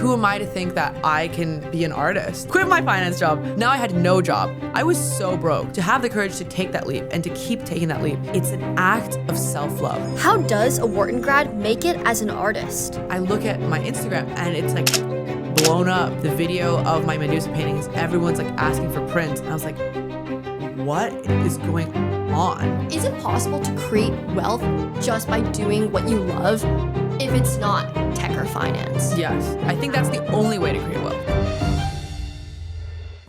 who am I to think that I can be an artist? Quit my finance job. Now I had no job. I was so broke. To have the courage to take that leap and to keep taking that leap, it's an act of self-love. How does a Wharton grad make it as an artist? I look at my Instagram and it's like blown up. The video of my Medusa paintings, everyone's like asking for prints. And I was like, what is going on? Is it possible to create wealth just by doing what you love if it's not tech or finance? Yes, I think that's the only way to create wealth.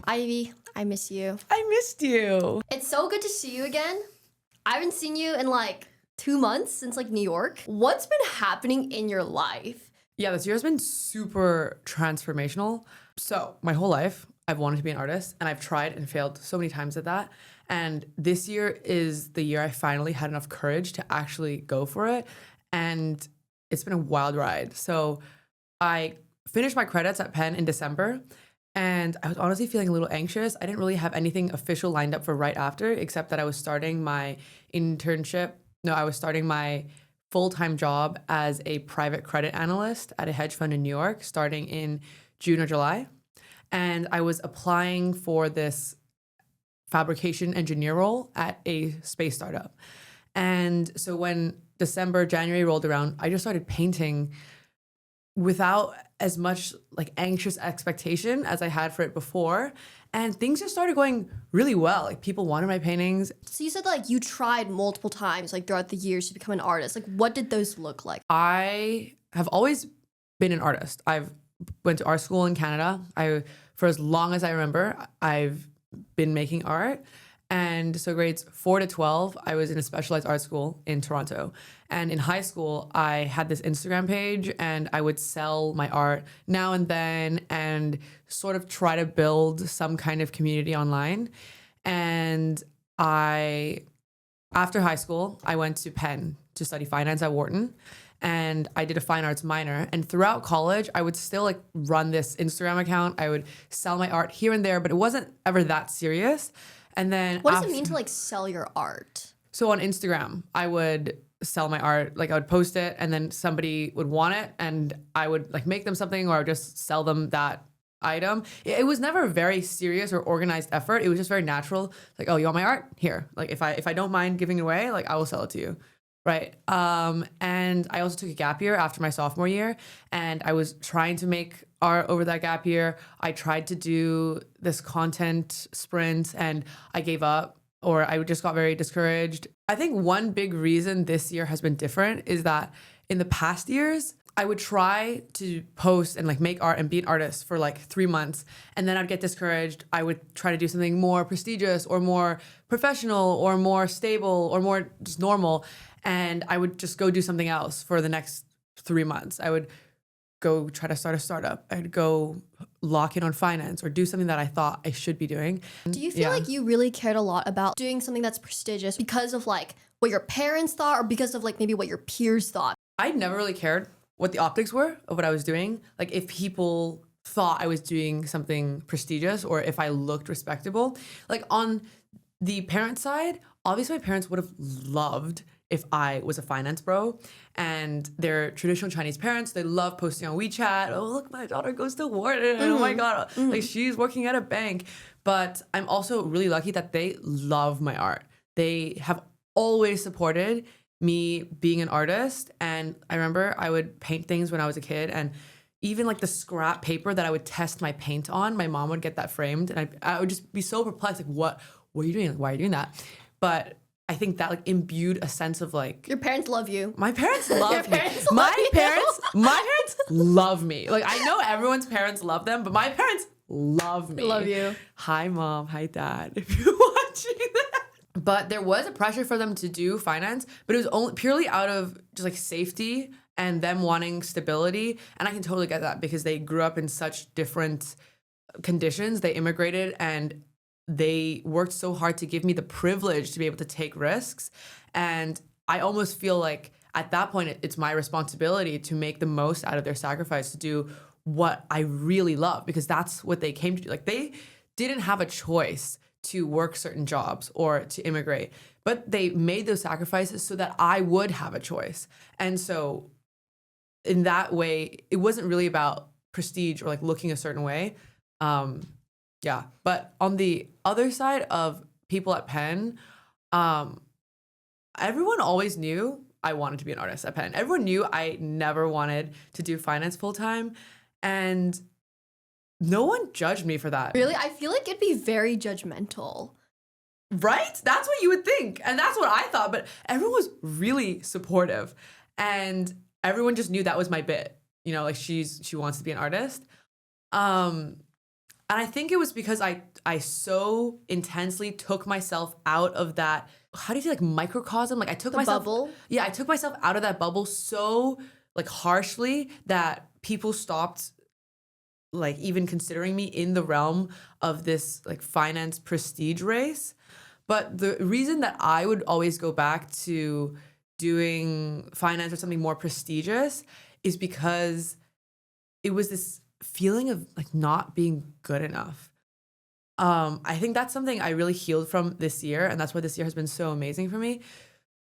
Ivy, I miss you. I missed you. It's so good to see you again. I haven't seen you in like 2 months since like New York. What's been happening in your life? Yeah, this year has been super transformational. So my whole life, I've wanted to be an artist and I've tried and failed so many times at that. And this year is the year I finally had enough courage to actually go for it. And it's been a wild ride. So I finished my credits at Penn in December and I was honestly feeling a little anxious. I didn't really have anything official lined up for right after, except that I was starting my internship. No, I was starting my full-time job as a private credit analyst at a hedge fund in New York, starting in June or July. And I was applying for this fabrication engineer role at a space startup. And so when January rolled around, I just started painting without as much like anxious expectation as I had for it before. And things just started going really well. Like people wanted my paintings. So you said like you tried multiple times like throughout the years to become an artist. Like what did those look like? I have always been an artist. I've went to art school in Canada. For as long as I remember, I've been making art. And so grades 4 to 12, I was in a specialized art school in Toronto. And in high school, I had this Instagram page and I would sell my art now and then and sort of try to build some kind of community online. And after high school, I went to Penn to study finance at Wharton. And I did a fine arts minor. And throughout college, I would still like run this Instagram account. I would sell my art here and there, but it wasn't ever that serious. And then what does it mean to like sell your art? So on Instagram, I would sell my art. Like I would post it and then somebody would want it and I would like make them something or just sell them that item. It was never a very serious or organized effort. It was just very natural. Like, oh, you want my art? Here. Like if I don't mind giving it away, like I will sell it to you. Right. And I also took a gap year after my sophomore year and I was trying to make art over that gap year. I tried to do this content sprint and I gave up or I just got very discouraged. I think one big reason this year has been different is that in the past years, I would try to post and like make art and be an artist for like 3 months and then I'd get discouraged. I would try to do something more prestigious or more professional or more stable or more just normal. And I would just go do something else for the next 3 months. I would go try to start a startup. I'd go lock in on finance or do something that I thought I should be doing. Do you feel like you really cared a lot about doing something that's prestigious because of like what your parents thought or because of like maybe what your peers thought? I never really cared what the optics were of what I was doing. Like if people thought I was doing something prestigious or if I looked respectable. Like on the parent side, obviously my parents would have loved if I was a finance bro and they're traditional Chinese parents. They love posting on WeChat. Oh, look, my daughter goes to Wharton. Oh my God. Like she's working at a bank. But I'm also really lucky that they love my art. They have always supported me being an artist. And I remember I would paint things when I was a kid and even like the scrap paper that I would test my paint on, my mom would get that framed and I would just be so perplexed. Like, what are you doing? Like, why are you doing that? But I think that like imbued a sense of like your parents love you. My parents love me. My parents love me. Like I know everyone's parents love them, but my parents love me. Love you. Hi mom, hi dad. If you're watching that. But there was a pressure for them to do finance, but it was only purely out of just like safety and them wanting stability. And I can totally get that because they grew up in such different conditions. They immigrated and they worked so hard to give me the privilege to be able to take risks. And I almost feel like at that point, it's my responsibility to make the most out of their sacrifice, to do what I really love, because that's what they came to do. Like they didn't have a choice to work certain jobs or to immigrate, but they made those sacrifices so that I would have a choice. And so in that way, it wasn't really about prestige or like looking a certain way. Yeah. But on the other side of people at Penn, everyone always knew I wanted to be an artist at Penn. Everyone knew I never wanted to do finance full time. And no one judged me for that. Really? I feel like it'd be very judgmental. Right? That's what you would think. And that's what I thought. But everyone was really supportive. And everyone just knew that was my bit. You know, like she wants to be an artist. And I think it was because I so intensely took myself out of that, how do you say, like microcosm? Like I took myself bubble? Yeah, I took myself out of that bubble so like harshly that people stopped like even considering me in the realm of this like finance prestige race. But the reason that I would always go back to doing finance or something more prestigious is because it was this feeling of like not being good enough. I think that's something I really healed from this year, and that's why this year has been so amazing for me.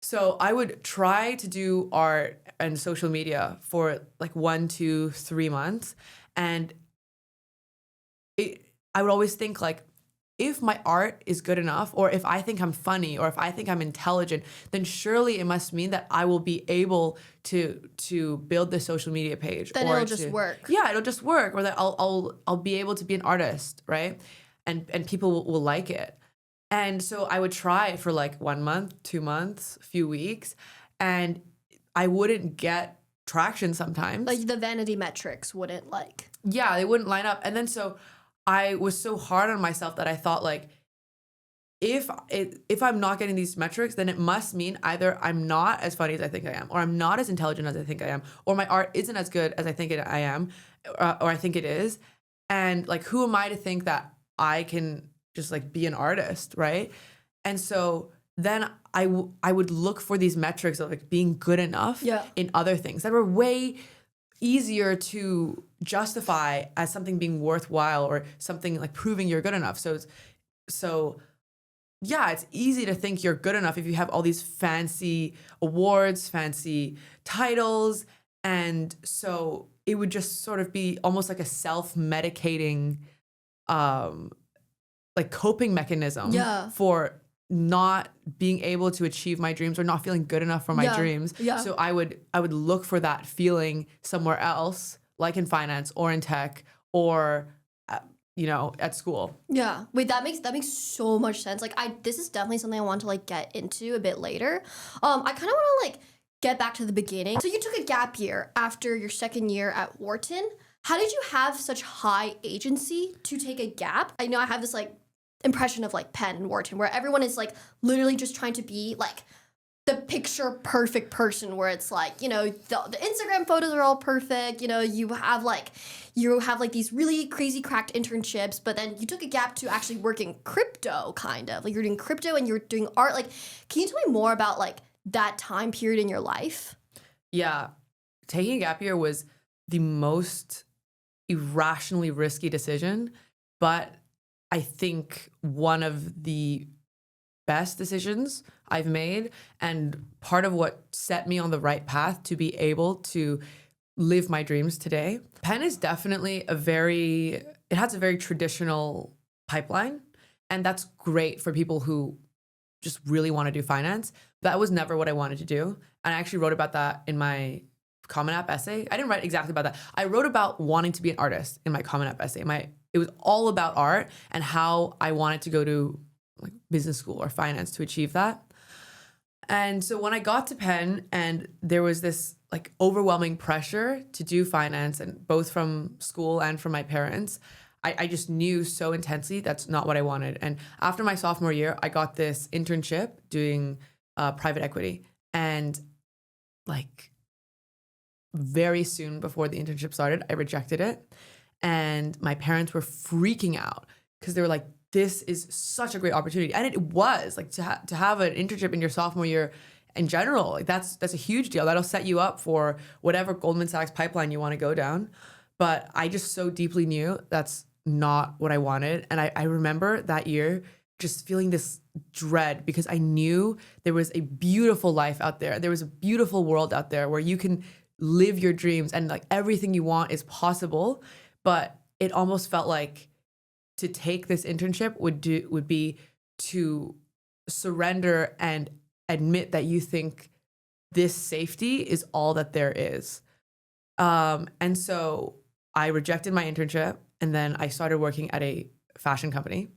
So I would try to do art and social media for like 1, 2, 3 months, and I would always think like, if my art is good enough, or if I think I'm funny, or if I think I'm intelligent, then surely it must mean that I will be able to build the social media page. Then or it'll just work. Yeah, it'll just work, or that I'll be able to be an artist, right? And people will like it. And so I would try for like 1 month, 2 months, a few weeks, and I wouldn't get traction sometimes. Like the vanity metrics wouldn't like. Yeah, they wouldn't line up. And then so I was so hard on myself that I thought like, if I'm not getting these metrics, then it must mean either I'm not as funny as I think I am, or I'm not as intelligent as I think I am, or my art isn't as good as I think I am, or I think it is. And like, who am I to think that I can just like be an artist, right? And so then I would look for these metrics of like being good enough in other things that were way easier to justify as something being worthwhile, or something like proving you're good enough. So yeah, it's easy to think you're good enough if you have all these fancy awards, fancy titles. And so it would just sort of be almost like a self-medicating like coping mechanism for not being able to achieve my dreams, or not feeling good enough for my dreams. So I would look for that feeling somewhere else, like in finance or in tech, or you know, at school. Yeah. Wait, that makes so much sense. Like this is definitely something I want to like get into a bit later. I kind of want to like get back to the beginning. So you took a gap year after your second year at Wharton. How did you have such high agency to take a gap? I know I have this like impression of like Penn and Wharton where everyone is like literally just trying to be like the picture perfect person, where it's like, you know, the Instagram photos are all perfect, you know, you have like these really crazy cracked internships, but then you took a gap to actually work in crypto, kind of like you're doing crypto and you're doing art. Like, can you tell me more about like that time period in your life? Yeah, taking a gap year was the most irrationally risky decision, but I think one of the best decisions I've made, and part of what set me on the right path to be able to live my dreams today. Penn is definitely it has a very traditional pipeline, and that's great for people who just really want to do finance. That was never what I wanted to do. And I actually wrote about that in my Common App essay. I didn't write exactly about that. I wrote about wanting to be an artist in my Common App essay. It was all about art and how I wanted to go to like business school or finance to achieve that. And so when I got to Penn and there was this like overwhelming pressure to do finance, and both from school and from my parents, I just knew so intensely that's not what I wanted. And after my sophomore year, I got this internship doing private equity. And like very soon before the internship started, I rejected it. And my parents were freaking out because they were like, this is such a great opportunity. And it was like to have an internship in your sophomore year in general, like that's a huge deal. That'll set you up for whatever Goldman Sachs pipeline you want to go down. But I just so deeply knew that's not what I wanted. And I remember that year just feeling this dread because I knew there was a beautiful life out there. There was a beautiful world out there where you can live your dreams and like everything you want is possible. But it almost felt like to take this internship would be to surrender and admit that you think this safety is all that there is. And so I rejected my internship, and then I started working at a fashion company.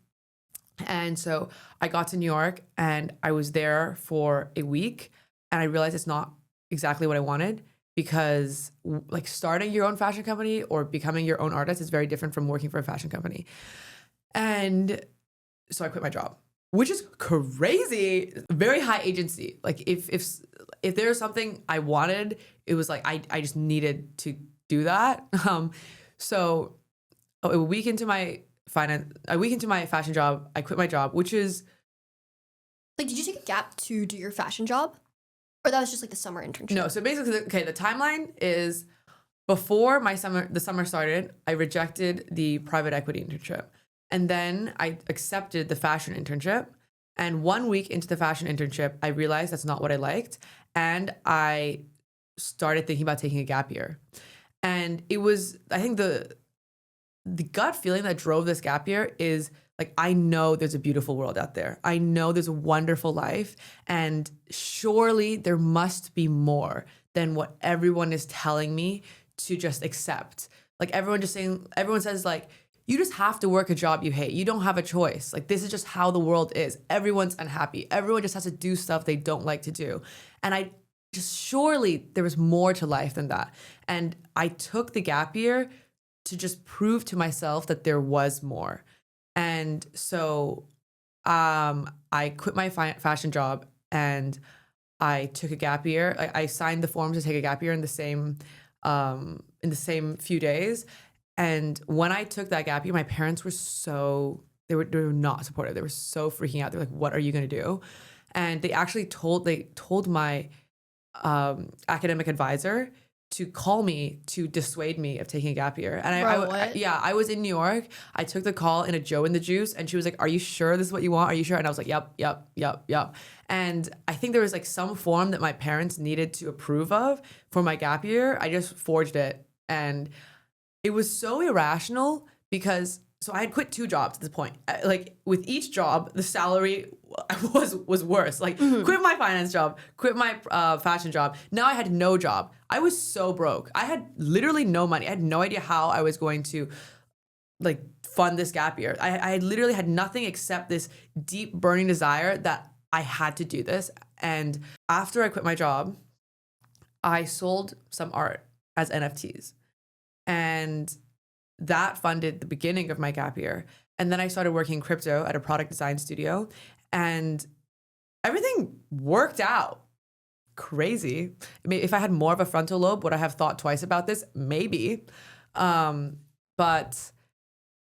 And so I got to New York and I was there for a week, and I realized it's not exactly what I wanted, because like starting your own fashion company or becoming your own artist is very different from working for a fashion company. And so I quit my job, which is crazy. Very high agency. Like if there's something I wanted, it was like I just needed to do that. So a week into my fashion job, I quit my job, which is Like, did you take a gap to do your fashion job? Or that was just like the summer internship? no. So basically, okay, the timeline is before the summer started, I rejected the private equity internship. And then I accepted the fashion internship. And 1 week into the fashion internship, I realized that's not what I liked. And I started thinking about taking a gap year. And it was, I think the gut feeling that drove this gap year is like, I know there's a beautiful world out there. I know there's a wonderful life. And surely there must be more than what everyone is telling me to just accept. Like everyone says like, you just have to work a job you hate. You don't have a choice. Like this is just how the world is. Everyone's unhappy. Everyone just has to do stuff they don't like to do. And I just, surely there was more to life than that. And I took the gap year to just prove to myself that there was more. And so I quit my fashion job and I took a gap year. I signed the forms to take a gap year in the same few days. And when I took that gap year, my parents were they were not supportive. They were so freaking out. They're like, what are you going to do? And they actually told my academic advisor to call me to dissuade me of taking a gap year. And I was in New York. I took the call in a Joe and the Juice, and she was like, are you sure this is what you want? Are you sure? And I was like, yep. And I think there was like some form that my parents needed to approve of for my gap year. I just forged it. And it was so irrational because so I had quit 2 jobs at this point. Like with each job, the salary was worse. Like quit my finance job, quit my fashion job. Now I had no job. I was so broke. I had literally no money. I had no idea how I was going to like fund this gap year. I literally had nothing except this deep burning desire that I had to do this. And after I quit my job, I sold some art as NFTs. And that funded the beginning of my gap year. And then I started working crypto at a product design studio, and everything worked out crazy. I mean, if I had more of a frontal lobe, would I have thought twice about this? Maybe. But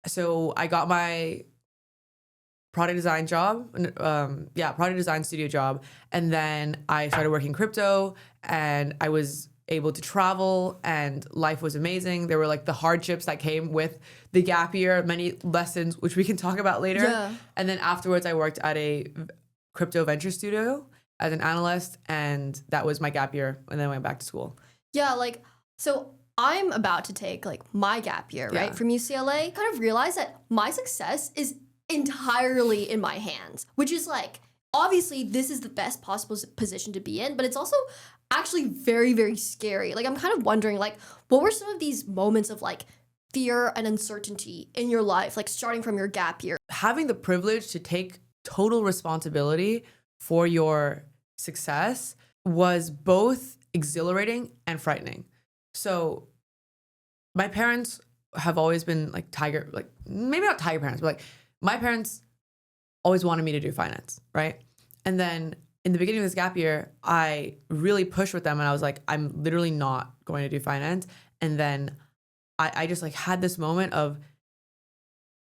so I got my product design job, product design studio job. And then I started working crypto, and I was able to travel, and life was amazing. There were like the hardships that came with the gap year, many lessons, which we can talk about later. Yeah. And then afterwards I worked at a crypto venture studio as an analyst, and that was my gap year. And then I went back to school. Yeah. Like, so I'm about to take like my gap year, right? From UCLA, kind of realize that my success is entirely in my hands, which is like, obviously this is the best possible position to be in, but it's also actually very, very scary. Like, I'm kind of wondering, like, what were some of these moments of like fear and uncertainty in your life, like starting from your gap year? Having the privilege to take total responsibility for your success was both exhilarating and frightening. So my parents have always been like maybe not tiger parents, but like my parents always wanted me to do finance, right? And then in the beginning of this gap year, I really pushed with them, and I was like, I'm literally not going to do finance. And then I just like had this moment of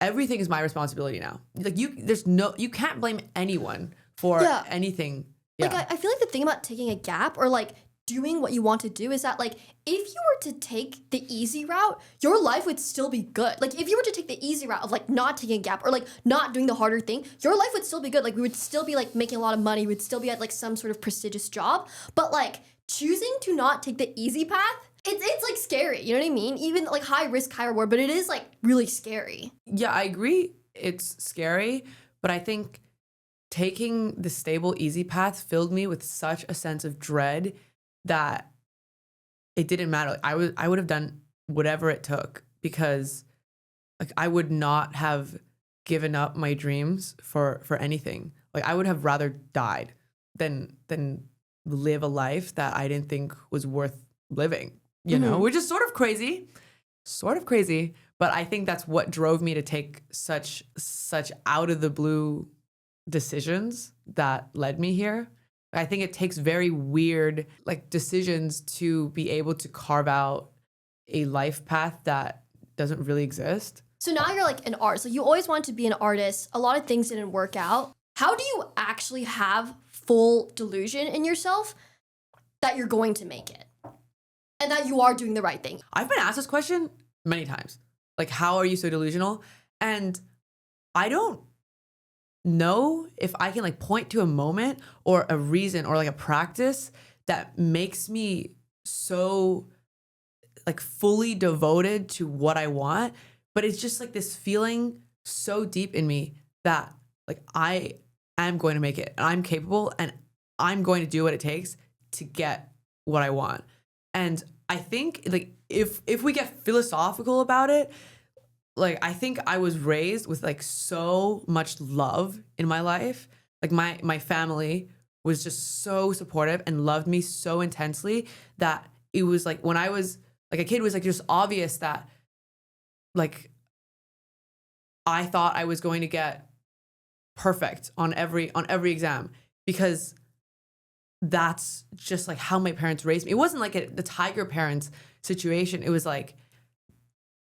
everything is my responsibility now. Like you can't blame anyone for anything. Yeah. Like I feel like the thing about taking a gap or like doing what you want to do is that like if you were to take the easy route, your life would still be good. Like if you were to take the easy route of like not taking a gap or like not doing the harder thing, your life would still be good. Like we would still be like making a lot of money, we would still be at like some sort of prestigious job. But like choosing to not take the easy path, it's like scary. You know what I mean? Even like high risk, high reward, but it is like really scary. Yeah, I agree. It's scary, but I think taking the stable, easy path filled me with such a sense of dread that it didn't matter. I would have done whatever it took because like I would not have given up my dreams for anything. Like I would have rather died than live a life that I didn't think was worth living, you know, which is sort of crazy, but I think that's what drove me to take such out of the blue decisions that led me here. I think it takes very weird like decisions to be able to carve out a life path that doesn't really exist. So now you're like an artist. Like you always wanted to be an artist. A lot of things didn't work out. How do you actually have full delusion in yourself that you're going to make it and that you are doing the right thing? I've been asked this question many times. Like, how are you so delusional? And I don't know if I can like point to a moment or a reason or like a practice that makes me so like fully devoted to what I want. But it's just like this feeling so deep in me that like I am going to make it and I'm capable and I'm going to do what it takes to get what I want. And I think like if we get philosophical about it, like I think I was raised with like so much love in my life. Like my family was just so supportive and loved me so intensely that it was like when I was like a kid, it was like just obvious that like I thought I was going to get perfect on every exam because that's just like how my parents raised me. It wasn't like the tiger parents situation. It was like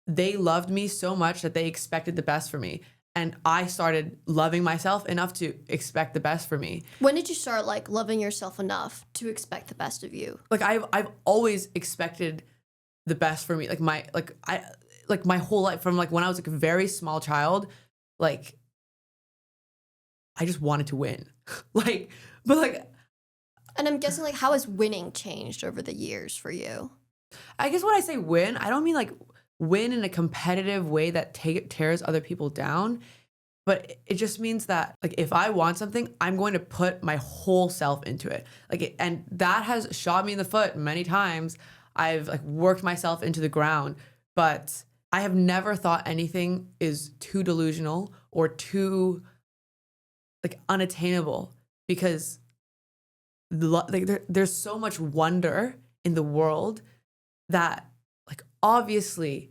they loved me so much that they expected the best for me. And I started loving myself enough to expect the best for me. When did you start like loving yourself enough to expect the best of you? Like I've always expected the best for me. Like my whole life from like when I was like a very small child, like I just wanted to win. And I'm guessing like how has winning changed over the years for you? I guess when I say win, I don't mean like win in a competitive way that tears other people down, but it just means that like if I want something, I'm going to put my whole self into it. And that has shot me in the foot many times. I've like worked myself into the ground, but I have never thought anything is too delusional or too like unattainable because there's so much wonder in the world that like obviously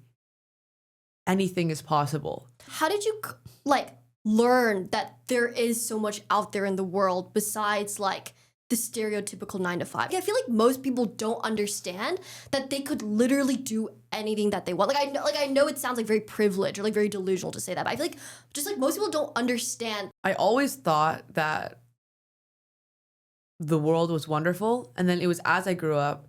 anything is possible. How did you like learn that there is so much out there in the world besides like the stereotypical 9 to 5? I feel like most people don't understand that they could literally do anything that they want. I know it sounds like very privileged or like very delusional to say that, but I feel like just like most people don't understand. I always thought that the world was wonderful, and then it was as I grew up,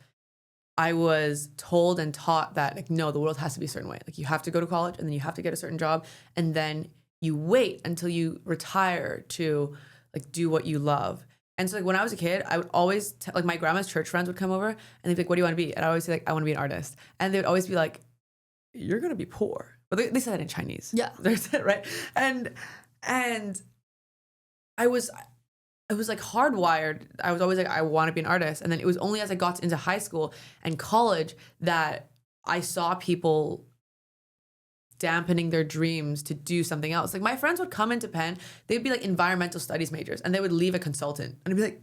I was told and taught that like no, the world has to be a certain way. Like you have to go to college, and then you have to get a certain job, and then you wait until you retire to like do what you love. And so like when I was a kid, I would always like my grandma's church friends would come over and they'd be like, "What do you want to be?" And I would always say like, "I want to be an artist." And they would always be like, "You're gonna be poor." But they said it in Chinese. Yeah, right. And I was like hardwired. I was always like, I want to be an artist. And then it was only as I got into high school and college that I saw people dampening their dreams to do something else. Like my friends would come into Penn, they'd be like environmental studies majors and they would leave a consultant. And I'd be like,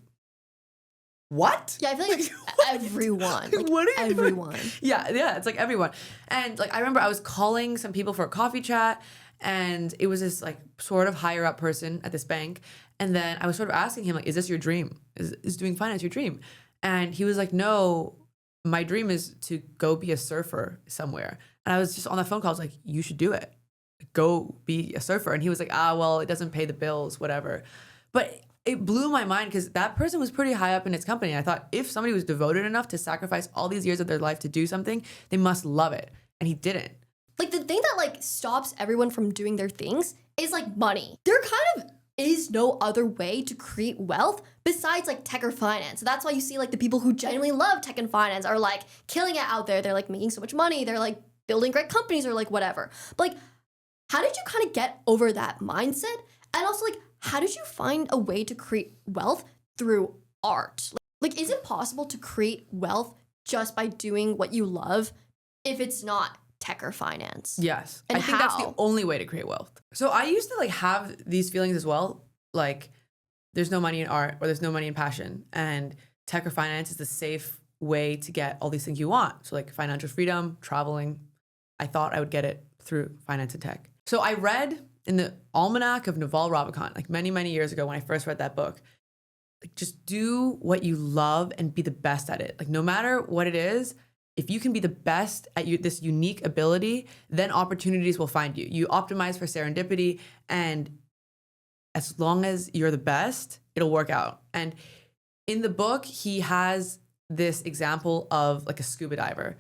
what? Yeah, I feel like it's everyone. Like what are you everyone. doing? Yeah, it's like everyone. And like I remember I was calling some people for a coffee chat and it was this like sort of higher up person at this bank. And then I was sort of asking him like, is this your dream? Is doing finance your dream? And he was like, no, my dream is to go be a surfer somewhere. And I was just on the phone call. I was like, you should do it. Go be a surfer. And he was like, well, it doesn't pay the bills, whatever. But it blew my mind because that person was pretty high up in its company. And I thought if somebody was devoted enough to sacrifice all these years of their life to do something, they must love it. And he didn't. Like the thing that like stops everyone from doing their things is like money. They're kind of is no other way to create wealth besides like tech or finance. So that's why you see like the people who genuinely love tech and finance are like killing it out there. They're like making so much money. They're like building great companies or like whatever. But like, how did you kind of get over that mindset? And also like, how did you find a way to create wealth through art? Like, is it possible to create wealth just by doing what you love if it's not tech or finance? Yes. And I think that's the how? only way to create wealth. So I used to like have these feelings as well. Like there's no money in art or there's no money in passion. And tech or finance is the safe way to get all these things you want. So like financial freedom, traveling. I thought I would get it through finance and tech. So I read in the Almanac of Naval like many, many years ago when I first read that book, like just do what you love and be the best at it. Like no matter what it is, if you can be the best at this unique ability, then opportunities will find you. You optimize for serendipity, and as long as you're the best, it'll work out. And in the book, he has this example of like a scuba diver.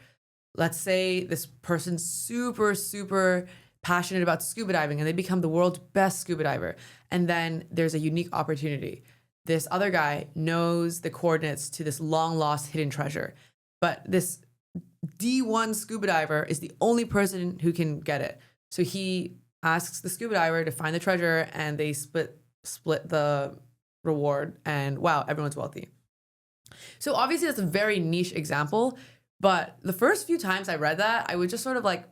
Let's say this person's super, super passionate about scuba diving and they become the world's best scuba diver. And then there's a unique opportunity. This other guy knows the coordinates to this long lost hidden treasure, but this D1 scuba diver is the only person who can get it. So he asks the scuba diver to find the treasure, and they split the reward, and wow, everyone's wealthy. So obviously that's a very niche example, but the first few times I read that, I was just sort of like,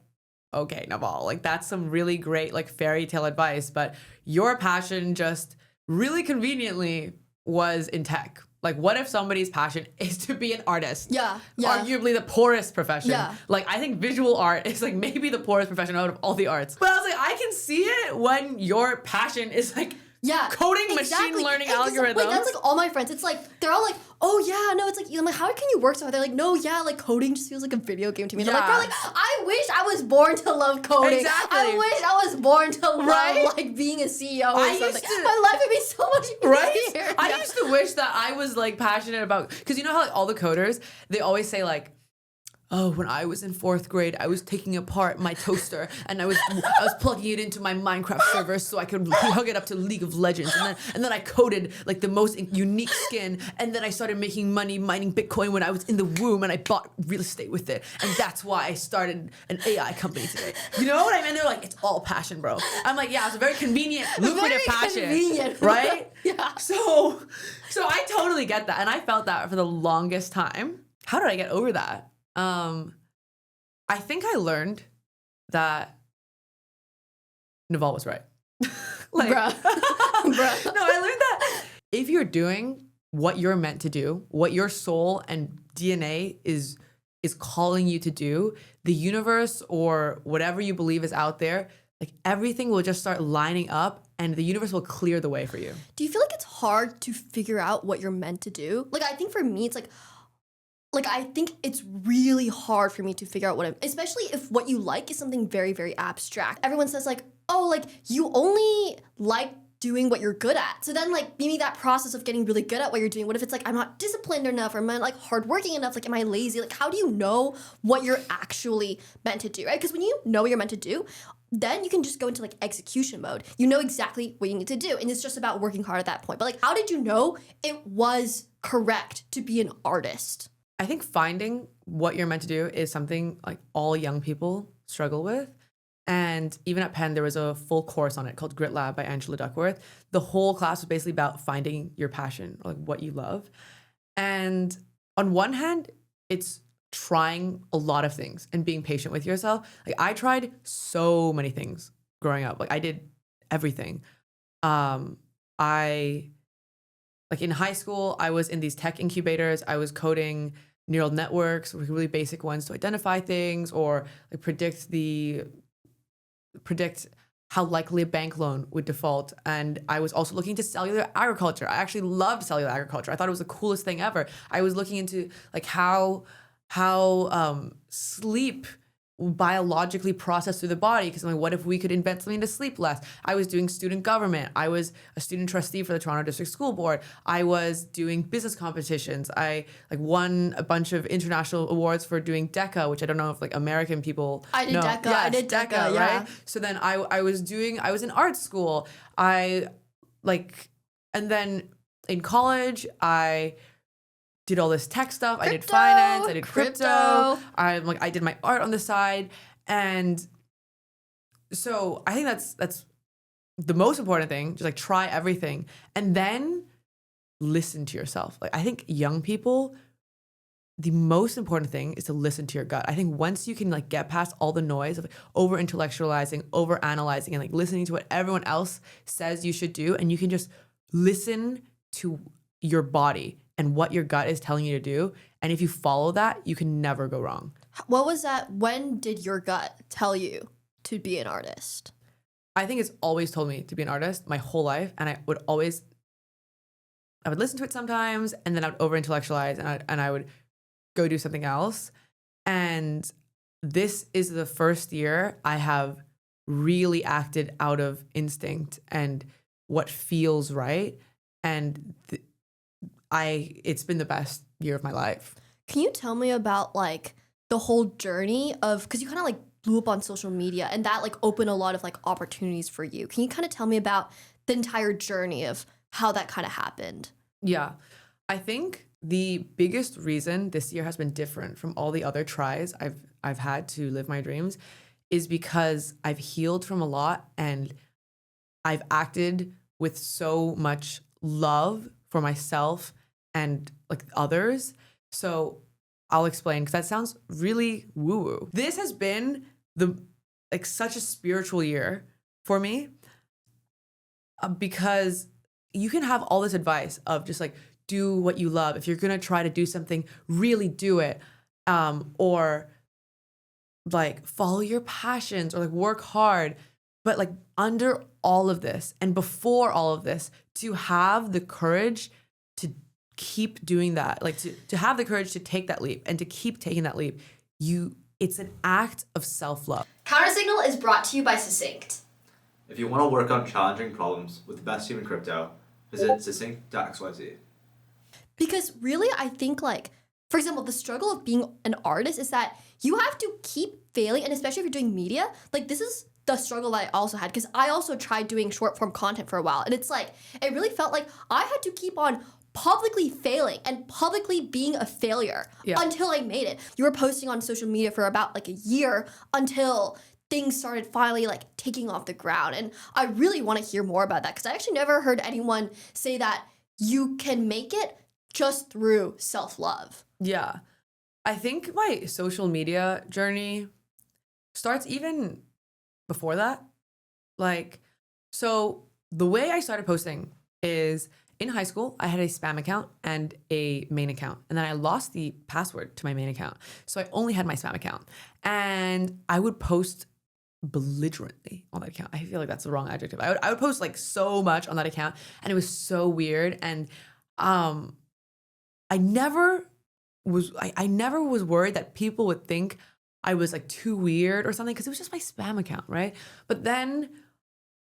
okay, Naval, like that's some really great like fairy tale advice, but your passion just really conveniently was in tech. Like, what if somebody's passion is to be an artist? Yeah. Arguably the poorest profession. Yeah. Like, I think visual art is like maybe the poorest profession out of all the arts. But I was like, I can see it when your passion is like coding machine learning algorithms. Like, that's like all my friends. It's like, they're all like, oh yeah, no, it's like, I'm like, how can you work so hard? They're like, no, yeah, like coding just feels like a video game to me. And I'm like, bro, like, I wish I was born to love coding. Exactly. I wish I was born to love like being a CEO or something. My life would be so much easier. Right? I used to wish that I was like passionate about, because you know how like all the coders, they always say like, oh, when I was in 4th grade, I was taking apart my toaster and I was plugging it into my Minecraft server so I could hook it up to League of Legends. And then I coded like the most unique skin. And then I started making money mining Bitcoin when I was in the womb, and I bought real estate with it. And that's why I started an AI company today. You know what I mean? They're like, it's all passion, bro. I'm like, yeah, it's a very convenient, lucrative passion. Convenient. Right? Yeah. So I totally get that. And I felt that for the longest time. How did I get over that? I think I learned that Naval was right. Like, Bruh. Bruh. No, I learned that if you're doing what you're meant to do, what your soul and DNA is calling you to do, the universe or whatever you believe is out there, like everything will just start lining up and the universe will clear the way for you. Do you feel like it's hard to figure out what you're meant to do? Like, I think for me, it's like I think it's really hard for me to figure out what especially if what you like is something very, very abstract. Everyone says like, oh, like you only like doing what you're good at. So then like maybe that process of getting really good at what you're doing, what if it's like, I'm not disciplined enough, or am I like hardworking enough? Like, am I lazy? Like, how do you know what you're actually meant to do, right? Because when you know what you're meant to do, then you can just go into like execution mode. You know exactly what you need to do. And it's just about working hard at that point. But like, how did you know it was correct to be an artist? I think finding what you're meant to do is something like all young people struggle with. And even at Penn, there was a full course on it called Grit Lab by Angela Duckworth. The whole class was basically about finding your passion, or like what you love. And on one hand, it's trying a lot of things and being patient with yourself. Like I tried so many things growing up. Like I did everything. Like in high school, I was in these tech incubators. I was coding neural networks, really basic ones to identify things or like predict how likely a bank loan would default. And I was also looking into cellular agriculture. I actually loved cellular agriculture. I thought it was the coolest thing ever. I was looking into like how sleep biologically processed through the body, because I'm like, what if we could invent something to sleep less? I was doing student government. I was a student trustee for the Toronto District School Board. I was doing business competitions. I like won a bunch of international awards for doing DECA, which I don't know if like American people know. DECA. Yes, I did DECA, yeah. right? So then I was in art school. I like, and then in college, I did all this tech stuff. I did finance. I did crypto. I did my art on the side. And so I think that's the most important thing. Just like try everything and then listen to yourself. Like I think young people, the most important thing is to listen to your gut. I think once you can like get past all the noise of like, over intellectualizing, over analyzing, and like listening to what everyone else says you should do, and you can just listen to your body and what your gut is telling you to do. And if you follow that, you can never go wrong. What was that? When did your gut tell you to be an artist? I think it's always told me to be an artist my whole life. And I would listen to it sometimes, and then I would over intellectualize and I would go do something else. And this is the first year I have really acted out of instinct and what feels right. And it's been the best year of my life. Can you tell me about like the whole journey of, because you kind of like blew up on social media and that like opened a lot of like opportunities for you. Can you kind of tell me about the entire journey of how that kind of happened? Yeah. I think the biggest reason this year has been different from all the other tries I've had to live my dreams is because I've healed from a lot and I've acted with so much love for myself and like others. So I'll explain because that sounds really woo-woo. This has been such a spiritual year for me because you can have all this advice of just like do what you love. If you're gonna try to do something, really do it. Or like follow your passions or like work hard. But like under all of this and before all of this, to have the courage to keep doing that, like to have the courage to take that leap and to keep taking that leap, it's an act of self-love. Countersignal is brought to you by Succinct. If you want to work on challenging problems with the best team in crypto, visit succinct.xyz. Because really, I think like, for example, the struggle of being an artist is that you have to keep failing, and especially if you're doing media, like this is the struggle that I also had, because I also tried doing short form content for a while, and it's like, it really felt like I had to keep on publicly failing and publicly being a failure until I made it. You were posting on social media for about like a year until things started finally like taking off the ground. And I really want to hear more about that because I actually never heard anyone say that you can make it just through self-love. Yeah. I think my social media journey starts even before that. Like, so the way I started posting is in high school, I had a spam account and a main account. And then I lost the password to my main account. So I only had my spam account. And I would post belligerently on that account. I feel like that's the wrong adjective. I would post like so much on that account. And it was so weird. And I never was worried that people would think I was like too weird or something because it was just my spam account, right? But then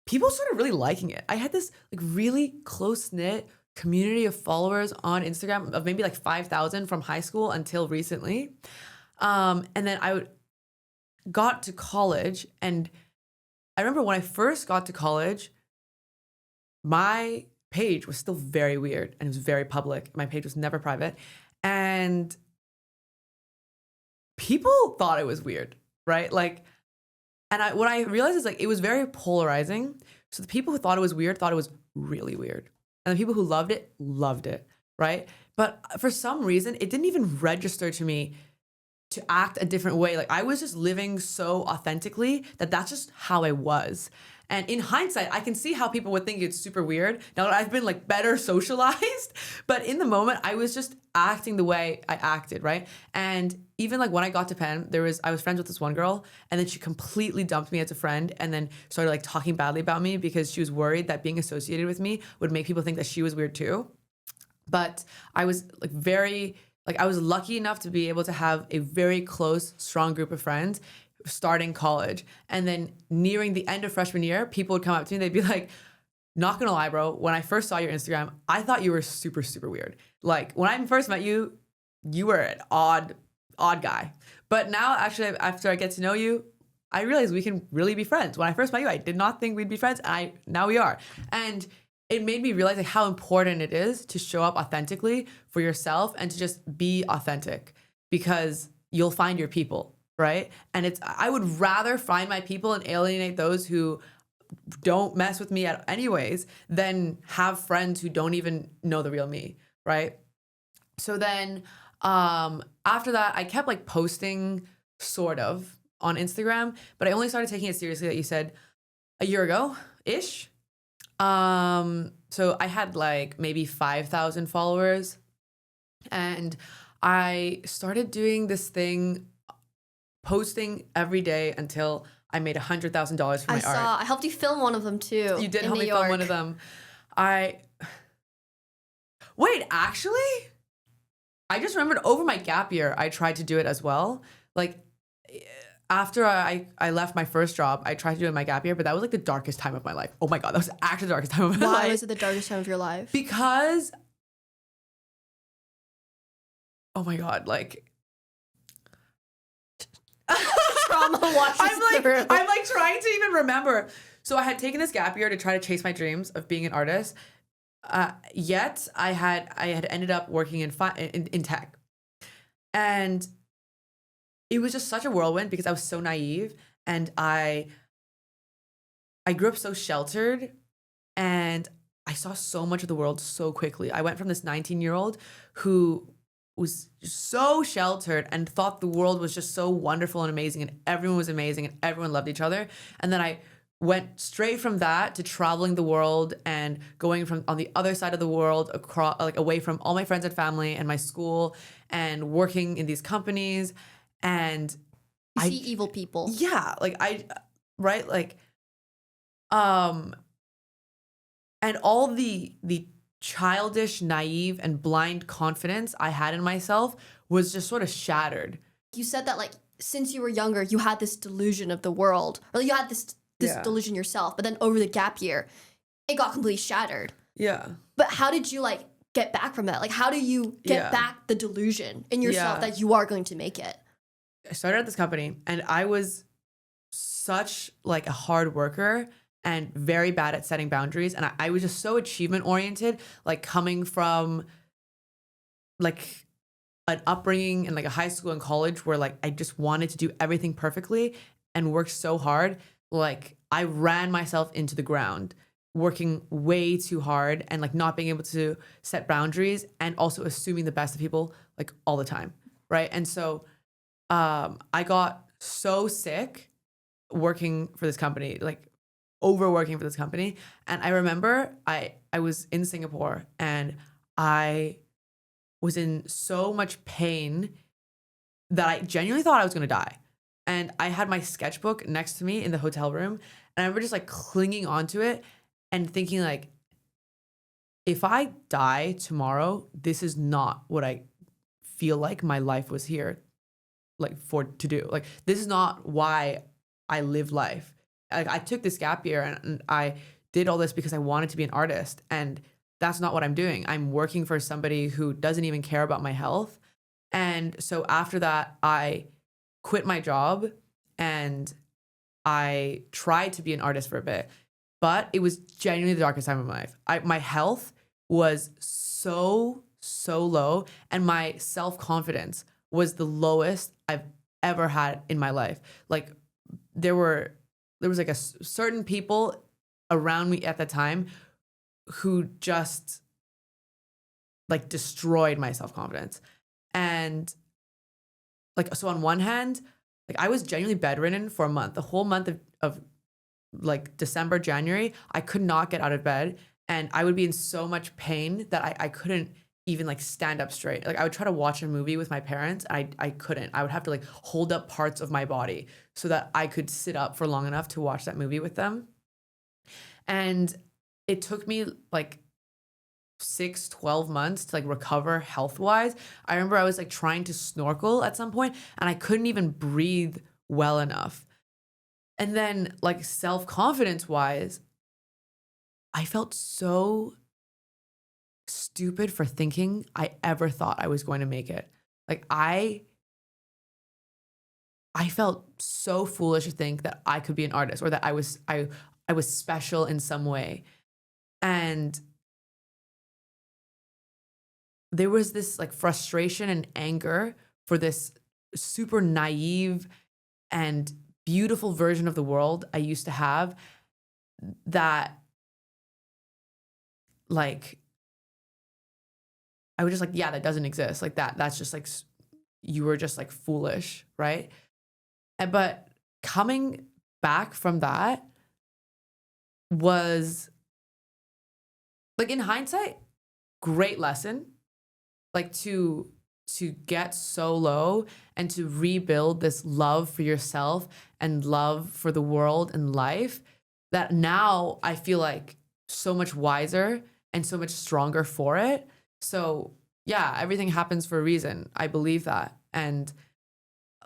people started really liking it. I had this like really close-knit community of followers on Instagram of maybe like 5,000 from high school until recently. And then got to college, and I remember when I first got to college, my page was still very weird and it was very public. My page was never private. And people thought it was weird, right? Like, and what I realized is like it was very polarizing. So the people who thought it was weird thought it was really weird. And the people who loved it, right? But for some reason, it didn't even register to me to act a different way. Like I was just living so authentically that that's just how I was. And in hindsight, I can see how people would think it's super weird now that I've been like better socialized. But in the moment, I was just acting the way I acted, right? And even like when I got to Penn, I was friends with this one girl, and then she completely dumped me as a friend and then started like talking badly about me because she was worried that being associated with me would make people think that she was weird too. But I was I was lucky enough to be able to have a very close, strong group of friends starting college. And then nearing the end of freshman year, people would come up to me, they'd be like, not gonna lie, bro, when I first saw your Instagram, I thought you were super, super weird. Like when I first met you, you were an odd guy. But now actually, after I get to know you, I realize we can really be friends. When I first met you, I did not think we'd be friends. Now we are. And it made me realize like how important it is to show up authentically for yourself and to just be authentic, because you'll find your people, right? And I would rather find my people and alienate those who don't mess with me anyways than have friends who don't even know the real me, right? So then after that, I kept like posting sort of on Instagram, but I only started taking it seriously, like you said, a year ago ish. So I had like maybe 5,000 followers, and I started doing this thing, posting every day until I made $100,000 for my art. I helped you film one of them too. You did help me film one of them. Wait, actually, I just remembered over my gap year, I tried to do it as well. Like after I left my first job, I tried to do it in my gap year, but that was like the darkest time of my life. Oh my God, that was actually the darkest time of my life. Why was it the darkest time of your life? Because, oh my God, like trauma watches through. I'm like trying to even remember. So I had taken this gap year to try to chase my dreams of being an artist. Yet I had ended up working in tech, and it was just such a whirlwind because I was so naive, and I grew up so sheltered, and I saw so much of the world so quickly. I went from this 19-year-old who was so sheltered and thought the world was just so wonderful and amazing, and everyone was amazing and everyone loved each other. And then I went straight from that to traveling the world and going from on the other side of the world across, like away from all my friends and family and my school, and working in these companies. And you see evil people. Yeah, like right, like, and all the childish, naive, and blind confidence I had in myself was just sort of shattered. You said that like since you were younger, you had this delusion of the world, or you had this delusion yourself, but then over the gap year, it got completely shattered. Yeah. But how did you like get back from that? Like how do you get back the delusion in yourself that you are going to make it? I started at this company, and I was such like a hard worker and very bad at setting boundaries. And I was just so achievement oriented, like coming from like an upbringing in like a high school and college where like I just wanted to do everything perfectly and worked so hard. Like I ran myself into the ground, working way too hard and like not being able to set boundaries, and also assuming the best of people like all the time. Right. And so I got so sick working for this company, like overworking for this company. And I remember I was in Singapore, and I was in so much pain that I genuinely thought I was going to die. And I had my sketchbook next to me in the hotel room, and I remember just like clinging onto it and thinking like, if I die tomorrow, this is not what I feel like my life was here like to do. Like this is not why I live life. Like I took this gap year and I did all this because I wanted to be an artist, and that's not what I'm doing. I'm working for somebody who doesn't even care about my health. And so after that, I quit my job and I tried to be an artist for a bit, but it was genuinely the darkest time of my life. My health was so low, and my self-confidence was the lowest I've ever had in my life. Like there was like a certain people around me at the time who just like destroyed my self-confidence. And like, so on one hand, like I was genuinely bedridden for a month, the whole month of like December, January, I could not get out of bed, and I would be in so much pain that I couldn't even like stand up straight. Like I would try to watch a movie with my parents. I couldn't. I would have to like hold up parts of my body so that I could sit up for long enough to watch that movie with them. And it took me like 12 months to like recover health wise. I remember I was like trying to snorkel at some point, and I couldn't even breathe well enough. And then like self-confidence wise, I felt so stupid for thinking I ever thought I was going to make it. Like I felt so foolish to think that I could be an artist, or that I was special in some way. And there was this like frustration and anger for this super naive and beautiful version of the world I used to have that like I was just like, yeah, that doesn't exist. Like that's just like you were just like foolish, right? But coming back from that was like in hindsight, great lesson. Like to get so low and to rebuild this love for yourself and love for the world and life that now I feel like so much wiser and so much stronger for it. So yeah, everything happens for a reason. I believe that. And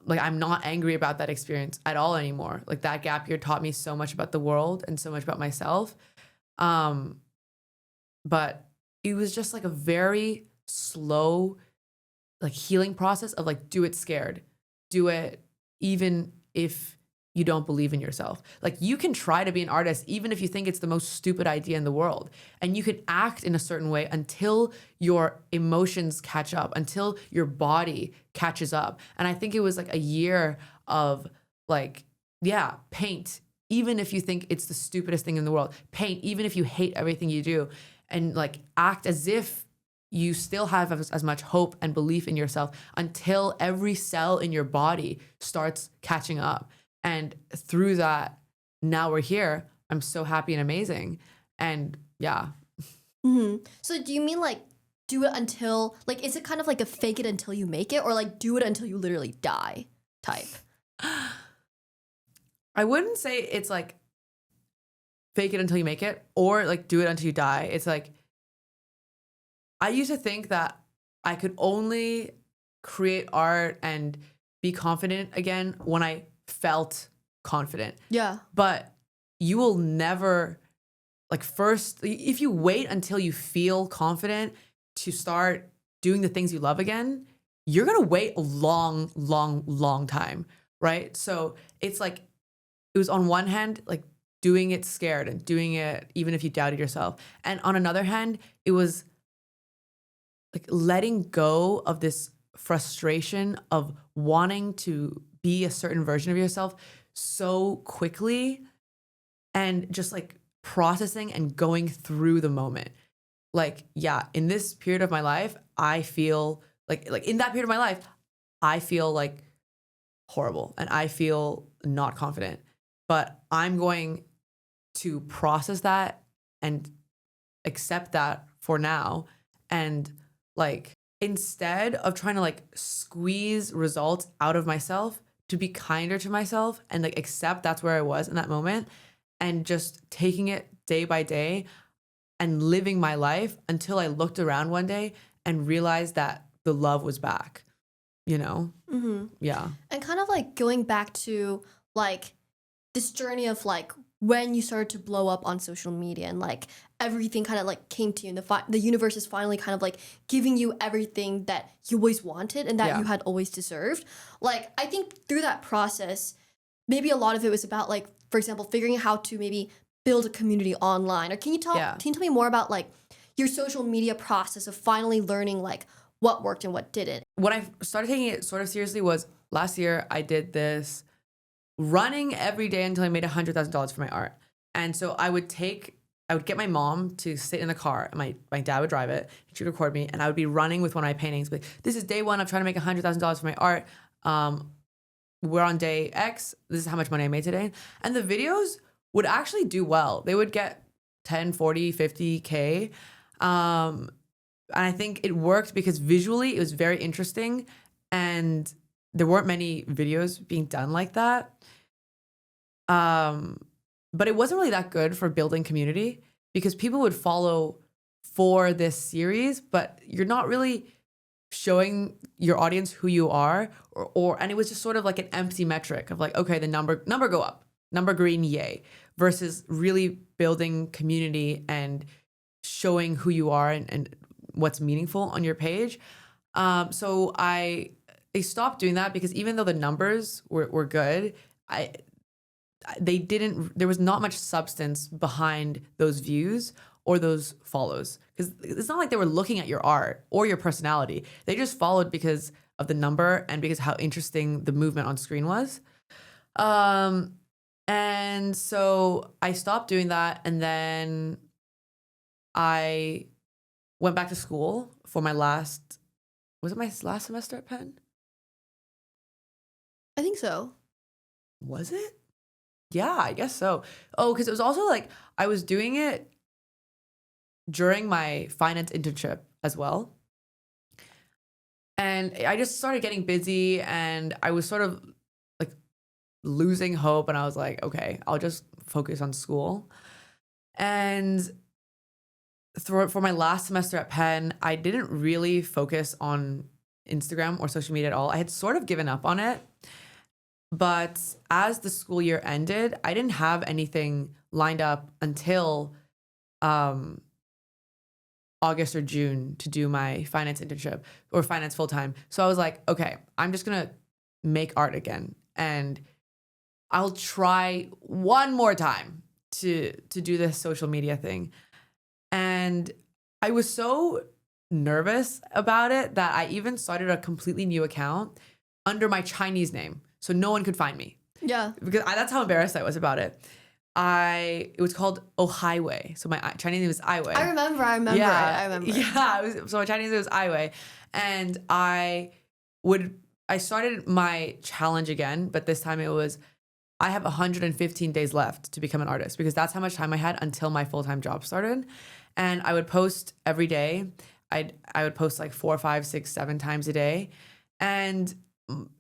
like, I'm not angry about that experience at all anymore. Like that gap year taught me so much about the world and so much about myself. But it was just like a very slow, like healing process of like, do it scared, do it even if you don't believe in yourself. Like you can try to be an artist even if you think it's the most stupid idea in the world, and you can act in a certain way until your emotions catch up, until your body catches up. And I think it was like a year of like, yeah, paint even if you think it's the stupidest thing in the world, paint even if you hate everything you do, and like act as if you still have as much hope and belief in yourself until every cell in your body starts catching up. And through that, now we're here. I'm so happy and amazing. And yeah. So do you mean like do it until, like, is it kind of like a fake it until you make it, or like do it until you literally die type? I wouldn't say it's like fake it until you make it or like do it until you die. It's like, I used to think that I could only create art and be confident again when I felt confident. Yeah. But you will never, like, first, if you wait until you feel confident to start doing the things you love again, you're going to wait a long, long, long time, right? So it's like, it was on one hand, like doing it scared and doing it even if you doubted yourself. And on another hand, it was like letting go of this frustration of wanting to be a certain version of yourself so quickly, and just like processing and going through the moment. Like, yeah, in this period of my life, I feel like in that period of my life, I feel like horrible and I feel not confident, but I'm going to process that and accept that for now. And like, instead of trying to like squeeze results out of myself, to be kinder to myself and like accept that's where I was in that moment, and just taking it day by day and living my life until I looked around one day and realized that the love was back, you know? Yeah. And kind of like going back to like this journey of like when you started to blow up on social media and like everything kind of like came to you, and the universe is finally kind of like giving you everything that you always wanted and that you had always deserved. Like, I think through that process, maybe a lot of it was about like, for example, figuring out how to maybe build a community online. Or can you tell me more about like your social media process of finally learning like what worked and what didn't? When I started taking it sort of seriously was last year. I did this running every day until I made $100,000 for my art. And so I would get my mom to sit in the car, and my dad would drive it, she would record me, and I would be running with one of my paintings. But this is day one, I'm trying to make $100,000 for my art. We're on day X. This is how much money I made today. And the videos would actually do well. They would get 10, 40, 50K. And I think it worked because visually it was very interesting, and there weren't many videos being done like that. But it wasn't really that good for building community because people would follow for this series, but you're not really showing your audience who you are, and it was just sort of like an empty metric of like, okay, the number go up, number green, yay, versus really building community and showing who you are and what's meaningful on your page. So I stopped doing that because even though the numbers were good, there was not much substance behind those views or those follows. Because it's not like they were looking at your art or your personality. They just followed because of the number and because how interesting the movement on screen was. And so I stopped doing that, and then I went back to school for my last, was it my last semester at Penn? I think so. Was it? Yeah, I guess so. Oh, because it was also like I was doing it during my finance internship as well. And I just started getting busy, and I was sort of like losing hope. And I was like, okay, I'll just focus on school. And for my last semester at Penn, I didn't really focus on Instagram or social media at all. I had sort of given up on it. But as the school year ended, I didn't have anything lined up until August or June to do my finance internship or finance full time. So I was like, okay, I'm just gonna make art again, and I'll try one more time to do this social media thing. And I was so nervous about it that I even started a completely new account under my Chinese name, so no one could find me. Yeah. Because that's how embarrassed I was about it. It was called Oh Highway. So my Chinese name was Aiwei. I remember. Yeah. I remember. Yeah. So my Chinese name was Aiwei. And I started my challenge again, but this time it was, I have 115 days left to become an artist, because that's how much time I had until my full-time job started. And I would post every day. I would post like 4, 5, 6, 7 times a day. And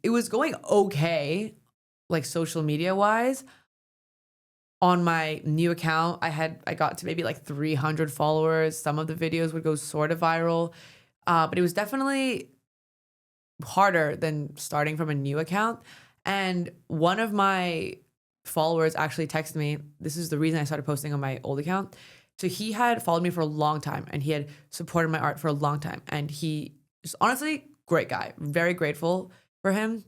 it was going okay, like social media wise. On my new account, I got to maybe like 300 followers. Some of the videos would go sort of viral, but it was definitely harder than starting from a new account. And one of my followers actually texted me. This is the reason I started posting on my old account. So he had followed me for a long time, and he had supported my art for a long time. And he just honestly, great guy, very grateful for him.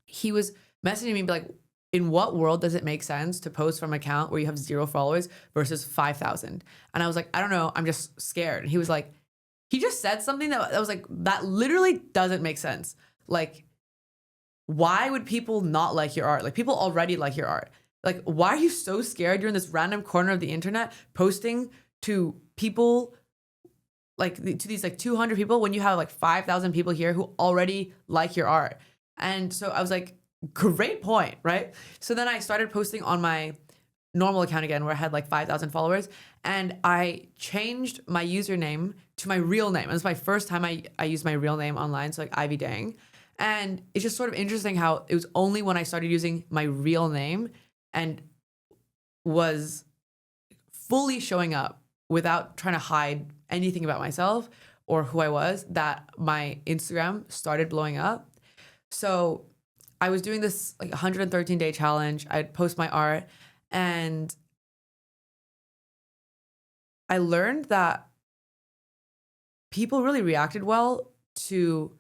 He was messaging me and be like, in what world does it make sense to post from an account where you have 0 followers versus 5,000? And I was like, I don't know. I'm just scared. And he was like, he just said something that was like, that literally doesn't make sense. Like, why would people not like your art? Like, people already like your art. Like, why are you so scared? You're in this random corner of the internet posting to people, like to these like 200 people, when you have like 5,000 people here who already like your art. And so I was like, great point, right? So then I started posting on my normal account again, where I had like 5,000 followers, and I changed my username to my real name. And it's my first time I used my real name online, so like Ivy Deng. And it's just sort of interesting how it was only when I started using my real name and was fully showing up without trying to hide anything about myself or who I was that my Instagram started blowing up. So I was doing this like 113-day challenge. I'd post my art, and I learned that people really reacted well to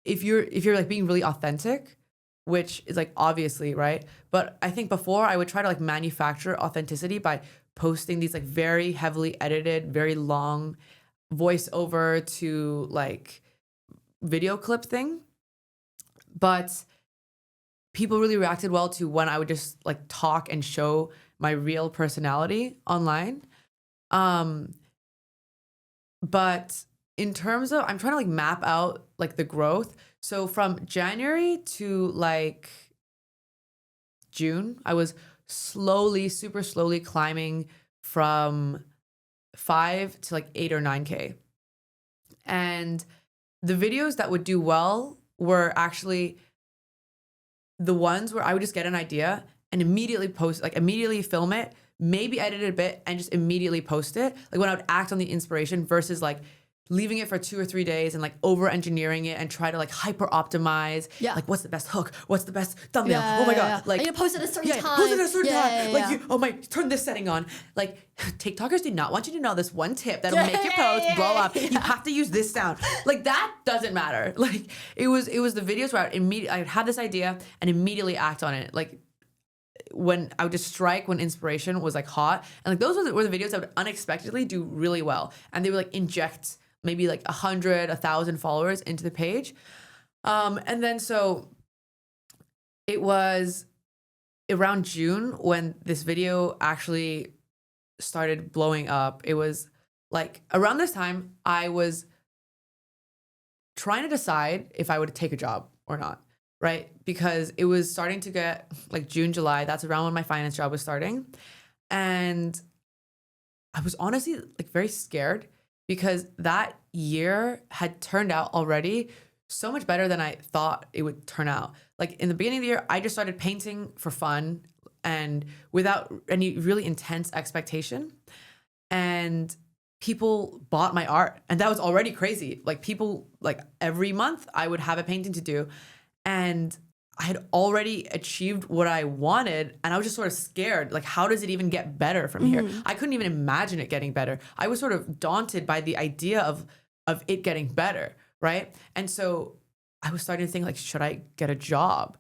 if you're like being really authentic, which is like obviously, right? But I think before I would try to like manufacture authenticity by posting these like very heavily edited, very long voiceover to like video clip thing. But people really reacted well to when I would just like talk and show my real personality online. But in terms of, I'm trying to like map out like the growth. So from January to like June, I was super slowly climbing from 5 to like 8 or 9K. And the videos that would do well were actually the ones where I would just get an idea and immediately post, like immediately film it, maybe edit it a bit and just immediately post it. Like when I would act on the inspiration versus like leaving it for 2 or 3 days and like over engineering it and try to like hyper optimize. Yeah. Like what's the best hook? What's the best thumbnail? Oh my God. Like and you post it at a certain time. Post it at a certain time. Like yeah. oh my, turn this setting on. Like TikTokers do not want you to know this one tip that'll make your post blow up. You have to use this sound. Like that doesn't matter. Like it was the videos where I'd had this idea and immediately act on it. Like when I would just strike when inspiration was like hot. And like those were the videos that would unexpectedly do really well. And they would like inject maybe like 100, 1,000 followers into the page. And then so it was around June when this video actually started blowing up. It was like around this time I was trying to decide if I would take a job or not, right? Because it was starting to get like June, July. That's around when my finance job was starting. And I was honestly like very scared because that year had turned out already so much better than I thought it would turn out. Like in the beginning of the year, I just started painting for fun and without any really intense expectation. And people bought my art, and that was already crazy. Like people, like every month I would have a painting to do, and I had already achieved what I wanted, and I was just sort of scared. Like, how does it even get better from here? I couldn't even imagine it getting better. I was sort of daunted by the idea of it getting better, right? And so I was starting to think, like, should I get a job?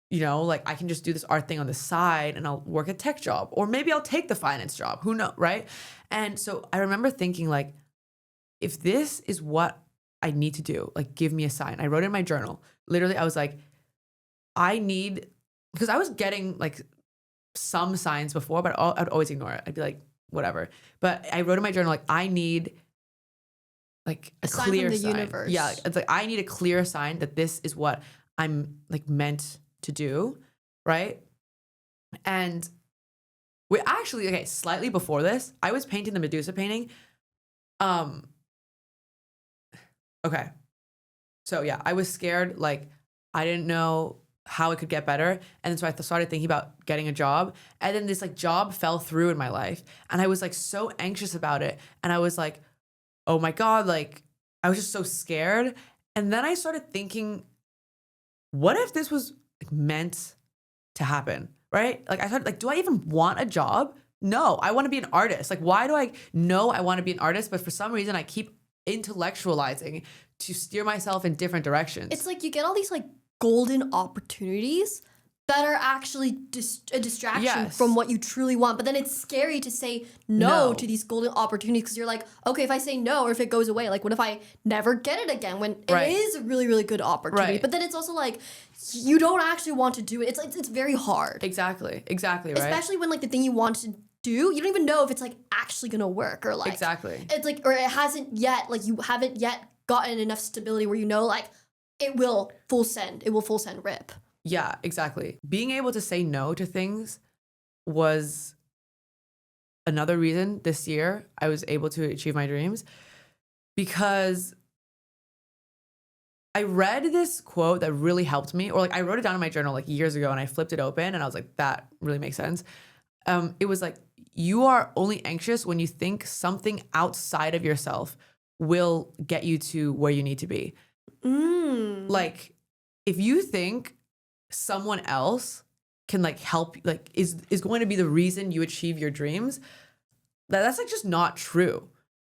You know, like I can just do this art thing on the side and I'll work a tech job, or maybe I'll take the finance job. Who knows, right? And so I remember thinking, like, if this is what I need to do, like, give me a sign. I wrote in my journal. Literally, I was like, I need, because I was getting like some signs before, but I'd always ignore it. I'd be like, whatever. But I wrote in my journal, like, I need like a sign clear from the sign. universe. Yeah, it's like I need a clear sign that this is what I'm like meant to do, right? And we actually, okay, slightly before this, I was painting the Medusa painting. Okay. So yeah, I was scared. Like I didn't know how it could get better. And so I started thinking about getting a job. And then this like job fell through in my life. And I was like so anxious about it. And I was like, oh my God, like I was just so scared. And then I started thinking, what if this was like meant to happen, right? Like I thought, like, do I even want a job? No, I want to be an artist. Like, why do I know I want to be an artist? But for some reason I keep intellectualizing to steer myself in different directions. It's like you get all these like golden opportunities that are actually a distraction from what you truly want. But then it's scary to say no to these golden opportunities because you're like, okay, if I say no or if it goes away, like what if I never get it again when it is a really, really good opportunity? Right. But then it's also like, you don't actually want to do it. It's very hard. Exactly, right? Especially when like the thing you want to do, you don't even know if it's like actually gonna work or like. Exactly. It's like, or it hasn't yet, like you haven't yet gotten enough stability where you know like it will full send rip. Yeah, exactly. Being able to say no to things was another reason this year I was able to achieve my dreams, because I read this quote that really helped me, or like I wrote it down in my journal like years ago and I flipped it open and I was like, that really makes sense. It was like, you are only anxious when you think something outside of yourself will get you to where you need to be. Like if you think someone else can like help, like is going to be the reason you achieve your dreams, that's like just not true.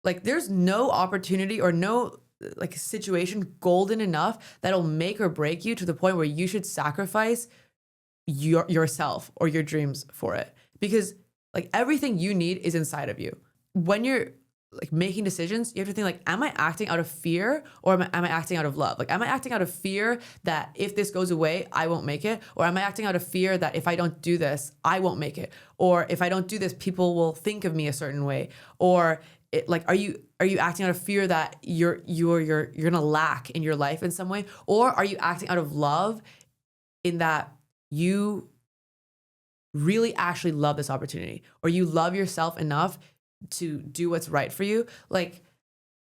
Like there's no opportunity or no like situation golden enough that'll make or break you to the point where you should sacrifice yourself or your dreams for it, because like everything you need is inside of you. When you're like making decisions, you have to think like, am I acting out of fear or am I acting out of love? Like, am I acting out of fear that if this goes away, I won't make it? Or am I acting out of fear that if I don't do this, I won't make it? Or if I don't do this, people will think of me a certain way? Or like, are you acting out of fear that you're gonna lack in your life in some way? Or are you acting out of love in that you really actually love this opportunity, or you love yourself enough to do what's right for you? Like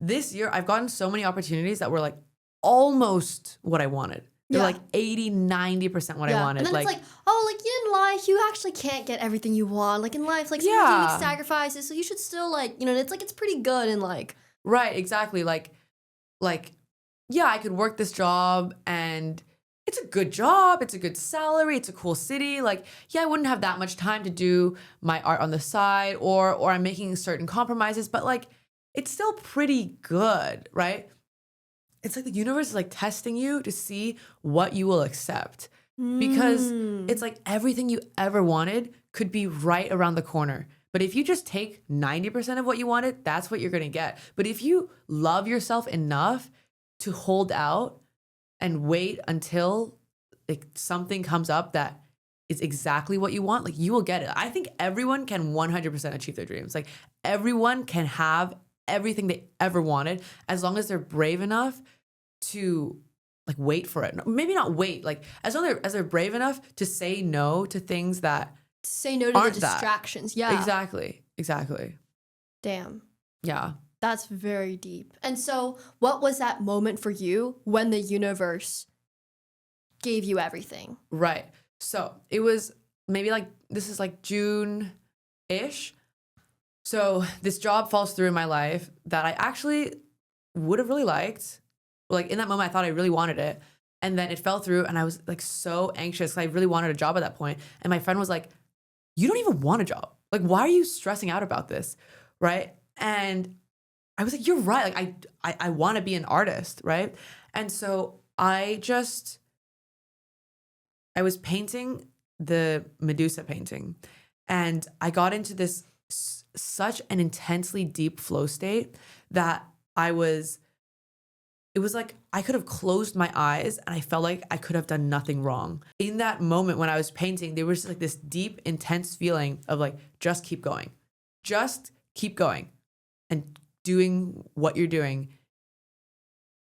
this year, I've gotten so many opportunities that were like almost what I wanted. They're like 80, 90% what I wanted. And then like, it's like, oh, like in life, you actually can't get everything you want. Like in life, like sometimes you make sacrifices, so you should still like, you know, it's like, it's pretty good and like. Right, exactly. Like, yeah, I could work this job and it's a good job, it's a good salary, it's a cool city. Like, yeah, I wouldn't have that much time to do my art on the side, or I'm making certain compromises, but like, it's still pretty good, right? It's like the universe is like testing you to see what you will accept. because Mm. it's like everything you ever wanted could be right around the corner. But if you just take 90% of what you wanted, that's what you're going to get. But if you love yourself enough to hold out and wait until like something comes up that is exactly what you want, like you will get it. I think everyone can 100% achieve their dreams. Like everyone can have everything they ever wanted as long as they're brave enough to like wait for it. Maybe not wait, like as long as they're brave enough to say no to things that Say no to the aren't that. distractions. Yeah. Exactly. Damn. Yeah. That's very deep. And so, what was that moment for you when the universe gave you everything? Right. So it was maybe like, this is like June-ish. So this job falls through in my life that I actually would have really liked. Like in that moment, I thought I really wanted it. And then it fell through and I was like so anxious because I really wanted a job at that point. And my friend was like, you don't even want a job. Like, why are you stressing out about this? Right. And I was like, you're right. Like I want to be an artist. Right. And so I was painting the Medusa painting and I got into this such an intensely deep flow state that it was like I could have closed my eyes and I felt like I could have done nothing wrong. In that moment when I was painting, there was just like this deep, intense feeling of like, just keep going. Just keep going and doing what you're doing.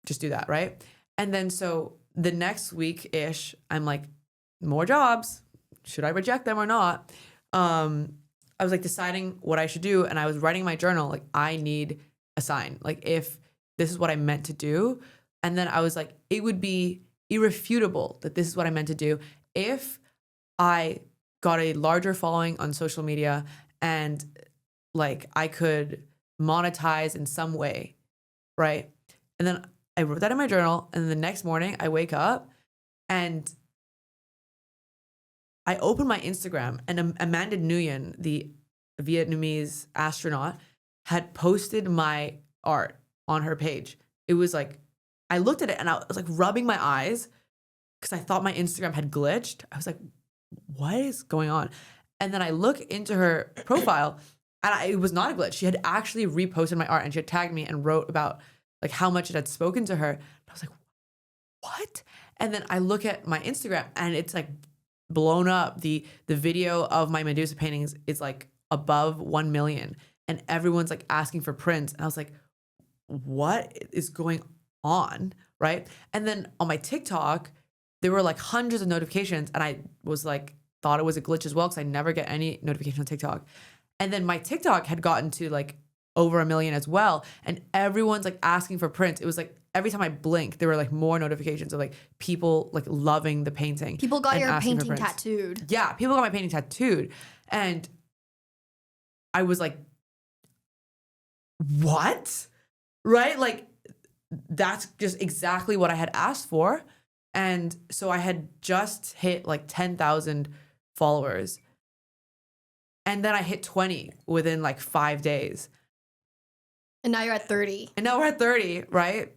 Just do that, right? And then so the next week-ish, I'm like, more jobs. Should I reject them or not? I was like deciding what I should do and I was writing in my journal, like, I need a sign. Like if this is what I meant to do. And then I was like, it would be irrefutable that this is what I meant to do if I got a larger following on social media and like I could monetize in some way, right? And then I wrote that in my journal and the next morning I wake up and I open my Instagram and Amanda Nguyen, the Vietnamese astronaut, had posted my art on her page. It was like, I looked at it and I was like rubbing my eyes because I thought my Instagram had glitched. I was like, what is going on? And then I look into her profile and it was not a glitch. She had actually reposted my art and she had tagged me and wrote about like how much it had spoken to her. I was like, what? And then I look at my Instagram and it's like blown up. The video of my Medusa paintings is like above 1 million and everyone's like asking for prints. And I was like, what is going on, right? And then on my TikTok, there were like hundreds of notifications and I was like, thought it was a glitch as well because I never get any notification on TikTok. And then my TikTok had gotten to like over 1 million as well. And everyone's like asking for prints. It was like every time I blinked, there were like more notifications of like people like loving the painting. People got and your asking for painting prints. tattooed. Yeah, people got my painting tattooed. And I was like, what? Right? Like, that's just exactly what I had asked for. And so I had just hit like 10,000 followers. And then I hit 20 within like 5 days. And now you're at 30. And now we're at 30, right?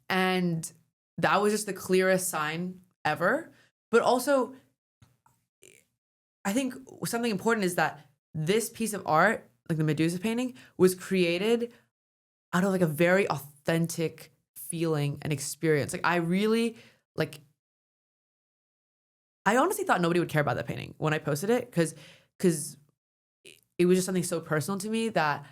And that was just the clearest sign ever. But also, I think something important is that this piece of art, like the Medusa painting, was created out of like a very authentic feeling and experience. Like I really like, I honestly thought nobody would care about that painting when I posted it because it was just something so personal to me that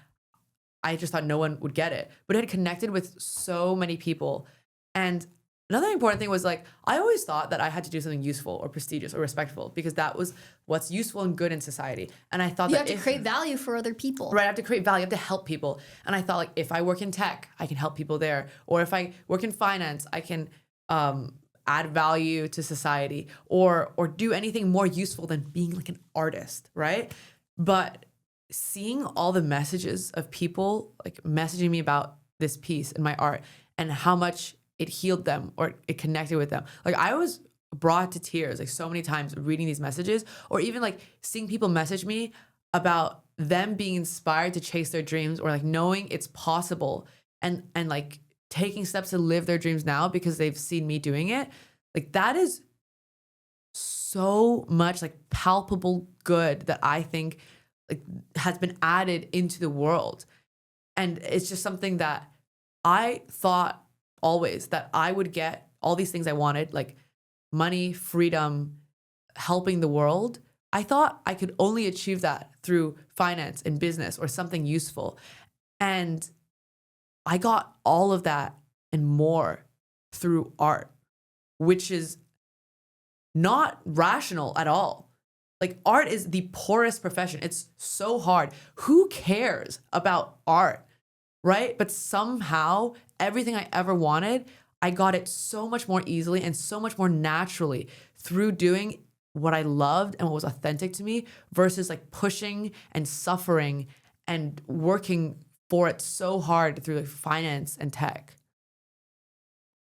I just thought no one would get it. But it had connected with so many people. And another important thing was like, I always thought that I had to do something useful or prestigious or respectful because that was what's useful and good in society. And I thought You that have to create value for other people. right, I have to create value, I have to help people. And I thought like, if I work in tech, I can help people there. Or if I work in finance, I can add value to society or do anything more useful than being like an artist, right? But seeing all the messages of people like messaging me about this piece and my art and how much it healed them or it connected with them. Like I was brought to tears like so many times reading these messages or even like seeing people message me about them being inspired to chase their dreams or like knowing it's possible and like taking steps to live their dreams now because they've seen me doing it. Like that is so much like palpable good that I think like has been added into the world. And it's just something that I thought always that I would get all these things I wanted, like money, freedom, helping the world. I thought I could only achieve that through finance and business or something useful. And I got all of that and more through art, which is not rational at all. Like art is the poorest profession. It's so hard. Who cares about art, right? But somehow everything I ever wanted, I got it so much more easily and so much more naturally through doing what I loved and what was authentic to me versus like pushing and suffering and working for it so hard through like finance and tech.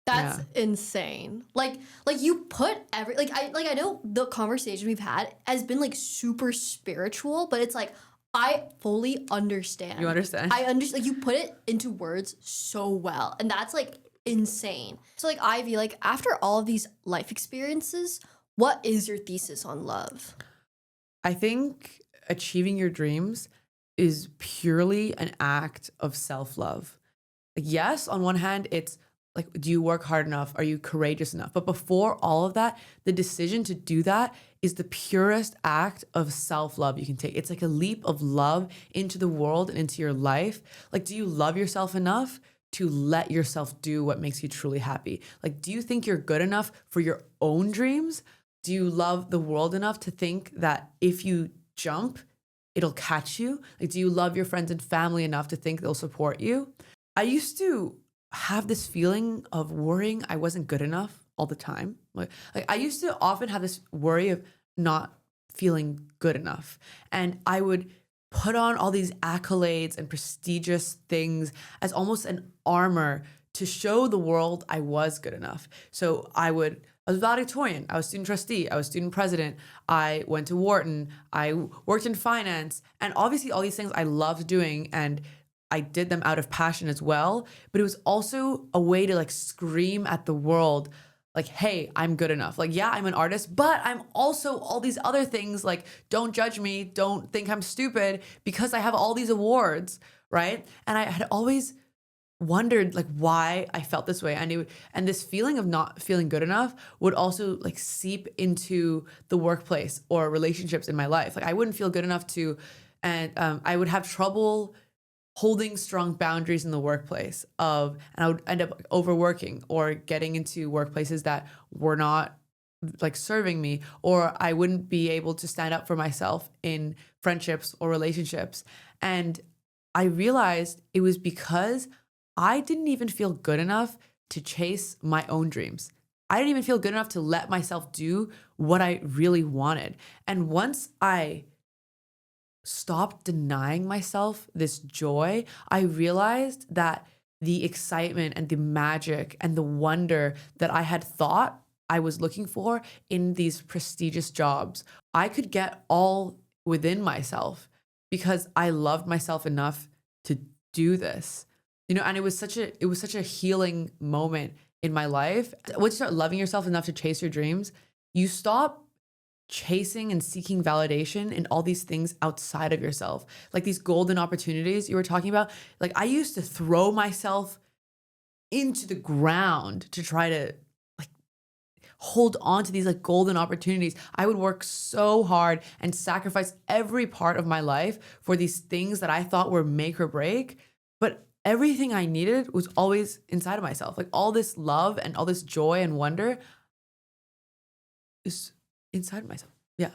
That's insane. Like you put I know the conversation we've had has been like super spiritual, but it's like I fully understand. You understand? I understand. Like you put it into words so well, and that's like insane. So like Ivy, like after all of these life experiences, what is your thesis on love? I think achieving your dreams is purely an act of self-love. Like, yes, on one hand, it's like, do you work hard enough? Are you courageous enough? But before all of that, the decision to do that is the purest act of self-love you can take. It's like a leap of love into the world and into your life. Like, do you love yourself enough to let yourself do what makes you truly happy? Like, do you think you're good enough for your own dreams? Do you love the world enough to think that if you jump, it'll catch you? Like, do you love your friends and family enough to think they'll support you? I used to have this feeling of worrying I wasn't good enough all the time. Like I used to often have this worry of not feeling good enough. And I would put on all these accolades and prestigious things as almost an armor to show the world I was good enough. So I was valedictorian, I was student trustee, I was student president, I went to Wharton, I worked in finance, and obviously all these things I loved doing and I did them out of passion as well, but it was also a way to like scream at the world, like, hey, I'm good enough. Like, yeah, I'm an artist, but I'm also all these other things. Like, don't judge me. Don't think I'm stupid because I have all these awards, right? And I had always wondered like why I felt this way. And this feeling of not feeling good enough would also like seep into the workplace or relationships in my life. Like I wouldn't feel good enough to, and I would have trouble holding strong boundaries in the workplace and I would end up overworking or getting into workplaces that were not like serving me, or I wouldn't be able to stand up for myself in friendships or relationships. And I realized it was because I didn't even feel good enough to chase my own dreams. I didn't even feel good enough to let myself do what I really wanted. And once I stopped denying myself this joy, I realized that the excitement and the magic and the wonder that I had thought I was looking for in these prestigious jobs, I could get all within myself because I loved myself enough to do this. You know, and it was such a healing moment in my life. Once you start loving yourself enough to chase your dreams, you stop chasing and seeking validation in all these things outside of yourself. Like these golden opportunities you were talking about. Like I used to throw myself into the ground to try to like hold on to these like golden opportunities. I would work so hard and sacrifice every part of my life for these things that I thought were make or break. But everything I needed was always inside of myself. Like all this love and all this joy and wonder is inside myself. Yeah.